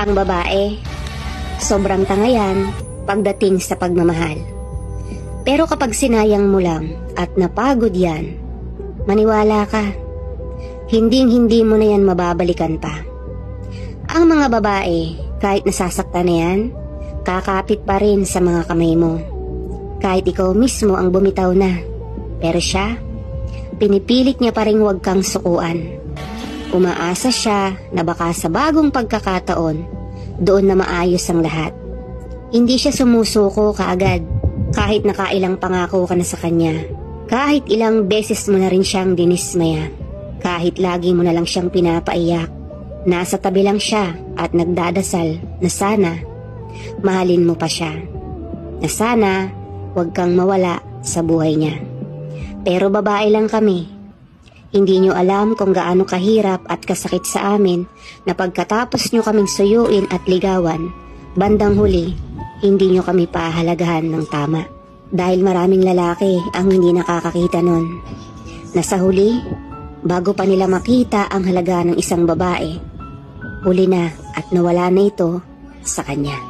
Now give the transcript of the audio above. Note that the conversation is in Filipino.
Ang babae, sobrang tanga yan pagdating sa pagmamahal. Pero kapag sinayang mo lang at napagod yan, maniwala ka, hinding-hindi mo na yan mababalikan pa. Ang mga babae, kahit nasasaktan na yan, kakapit pa rin sa mga kamay mo. Kahit ikaw mismo ang bumitaw na. Pero siya, pinipilit niya pa rin huwag kang sukuan. Umaasa siya na baka sa bagong pagkakataon, doon na maayos ang lahat. Hindi siya sumusuko kaagad, kahit nakailang pangako ka na sa kanya. Kahit ilang beses mo na rin siyang dinismaya. Kahit lagi mo na lang siyang pinapaiyak. Nasa tabi lang siya at nagdadasal na sana mahalin mo pa siya. Na sana huwag kang mawala sa buhay niya. Pero babae lang kami. Hindi nyo alam kung gaano kahirap at kasakit sa amin na pagkatapos nyo kaming suyuin at ligawan, bandang huli, hindi nyo kami pahalagahan ng tama. Dahil maraming lalaki ang hindi nakakakita nun. Na sa huli, bago pa nila makita ang halaga ng isang babae, huli na at nawala na ito sa kanya.